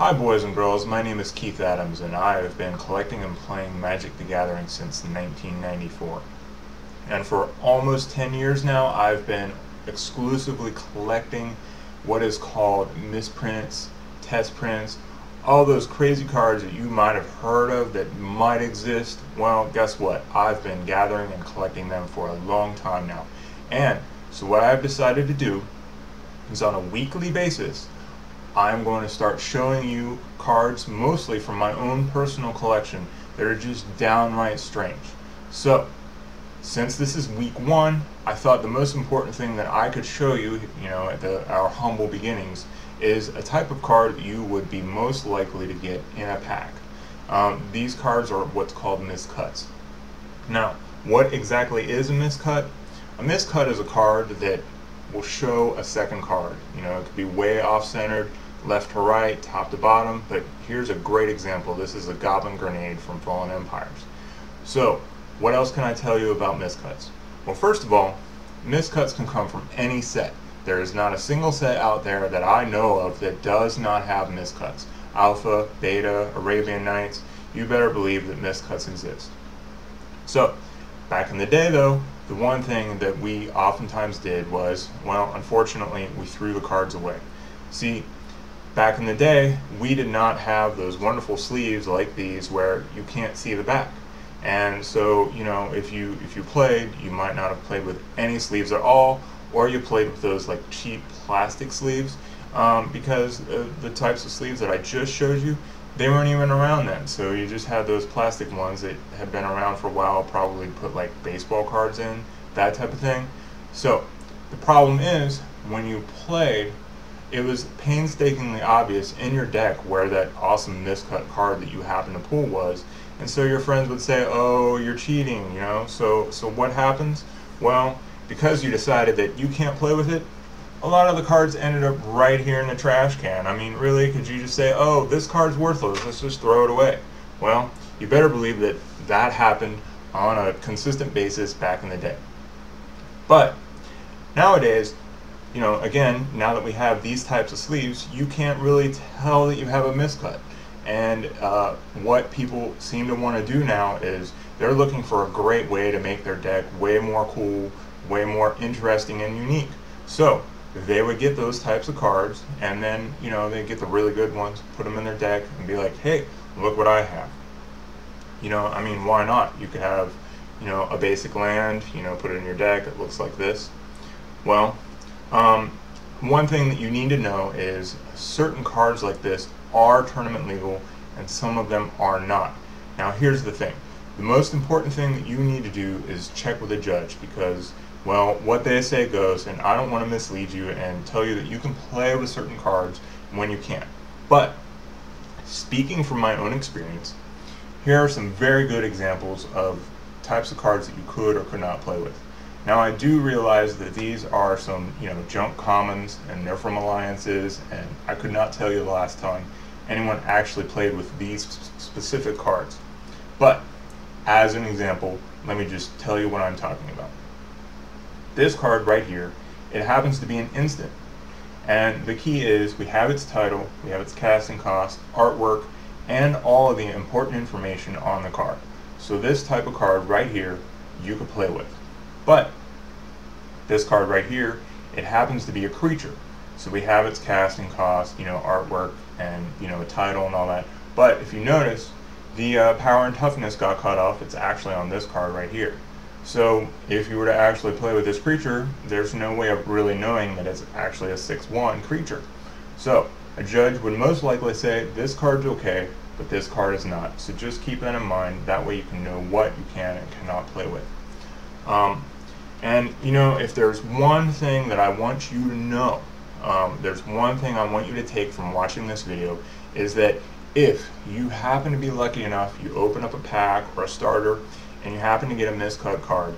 Hi boys and girls, my name is Keith Adams and I have been collecting and playing Magic the Gathering since 1994. And for almost 10 years now I've been exclusively collecting what is called misprints, test prints, all those crazy cards that you might have heard of that might exist. Well, guess what? I've been gathering and collecting them for a long time now. And so what I've decided to do is on a weekly basis I'm going to start showing you cards mostly from my own personal collection that are just downright strange. So, since this is week one, I thought the most important thing that I could show you, at our humble beginnings, is a type of card that you would be most likely to get in a pack. These cards are what's called miscuts. Now, what exactly is a miscut? A miscut is a card that will show a second card. It could be way off-centered, left to right, top to bottom, but here's a great example. This is a Goblin Grenade from Fallen Empires. So, what else can I tell you about miscuts? Well, first of all, miscuts can come from any set. There is not a single set out there that I know of that does not have miscuts. Alpha, Beta, Arabian Nights, you better believe that miscuts exist. So, back in the day though, the one thing that we oftentimes did was, well, unfortunately, we threw the cards away. See, back in the day, we did not have those wonderful sleeves like these where you can't see the back. And so, if you played, you might not have played with any sleeves at all, or you played with those like cheap plastic sleeves, because the types of sleeves that I just showed you, they weren't even around then. So you just had those plastic ones that had been around for a while, probably put like baseball cards in, that type of thing. So the problem is, when you played, it was painstakingly obvious in your deck where that awesome miscut card that you happened to pull was, and so your friends would say, oh, you're cheating, so what happens? Well, because you decided that you can't play with it, a lot of the cards ended up right here in the trash can. I mean, really, could you just say, oh, this card's worthless, let's just throw it away? Well, you better believe that that happened on a consistent basis back in the day. But nowadays, again, now that we have these types of sleeves, you can't really tell that you have a miscut. And what people seem to want to do now is they're looking for a great way to make their deck way more cool, way more interesting and unique. So they would get those types of cards, and then they get the really good ones, put them in their deck, and be like, hey, look what I have. I mean, why not? You could have a basic land, put it in your deck that looks like this. Well, one thing that you need to know is certain cards like this are tournament legal and some of them are not. Now here's the thing. The most important thing that you need to do is check with a judge, because, well, what they say goes, and I don't want to mislead you and tell you that you can play with certain cards when you can't. But speaking from my own experience, here are some very good examples of types of cards that you could or could not play with. Now I do realize that these are some, junk commons, and they're from alliances, and I could not tell you the last time anyone actually played with these specific cards. But as an example, let me just tell you what I'm talking about. This card right here, it happens to be an instant. And the key is we have its title, we have its casting cost, artwork, and all of the important information on the card. So this type of card right here, you could play with. But this card right here, it happens to be a creature. So we have its casting cost, artwork, and a title and all that. But if you notice, the power and toughness got cut off. It's actually on this card right here. So if you were to actually play with this creature, there's no way of really knowing that it's actually a 6/1 creature. So a judge would most likely say this card's okay, but this card is not. So just keep that in mind. That way you can know what you can and cannot play with. And if there's one thing that I want you to know, there's one thing I want you to take from watching this video, is that if you happen to be lucky enough, you open up a pack or a starter, and you happen to get a miscut card,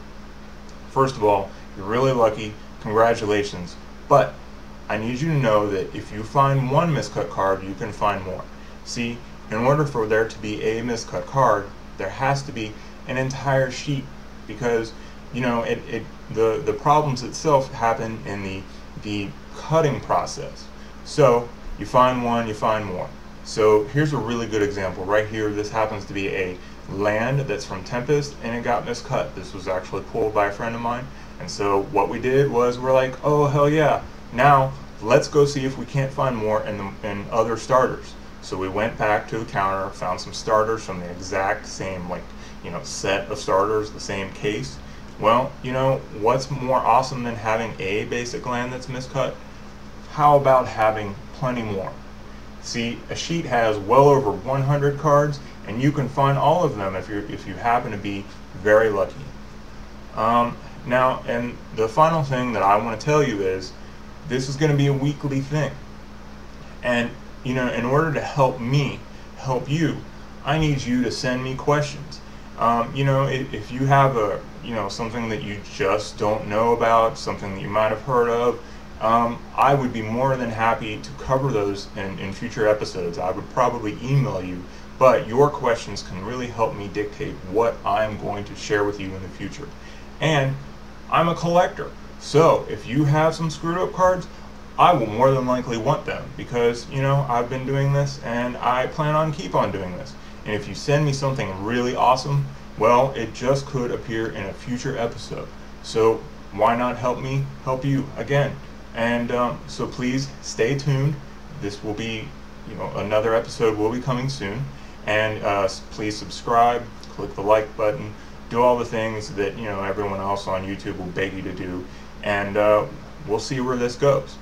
first of all, you're really lucky, congratulations, but I need you to know that if you find one miscut card, you can find more. See, in order for there to be a miscut card, there has to be an entire sheet, because the problems itself happen in the cutting process. So you find one, you find more. So here's a really good example right here. This happens to be a land that's from Tempest, and it got miscut. This was actually pulled by a friend of mine. And so what we did was we're like, oh hell yeah, now let's go see if we can't find more in other starters. So we went back to the counter, found some starters from the exact same set of starters, the same case. Well, what's more awesome than having a basic land that's miscut? How about having plenty more? See, a sheet has well over 100 cards, and you can find all of them if you happen to be very lucky. Now, and the final thing that I want to tell you is, this is going to be a weekly thing. And, in order to help me help you, I need you to send me questions. If you have something that you just don't know about, something that you might have heard of, I would be more than happy to cover those in future episodes. I would probably email you, but your questions can really help me dictate what I'm going to share with you in the future. And I'm a collector, so if you have some screwed up cards, I will more than likely want them, because I've been doing this and I plan on keep on doing this. And if you send me something really awesome, well, it just could appear in a future episode. So why not help me help you again? And so please stay tuned. This will be, another episode will be coming soon. And please subscribe, click the like button, do all the things that everyone else on YouTube will beg you to do. And we'll see where this goes.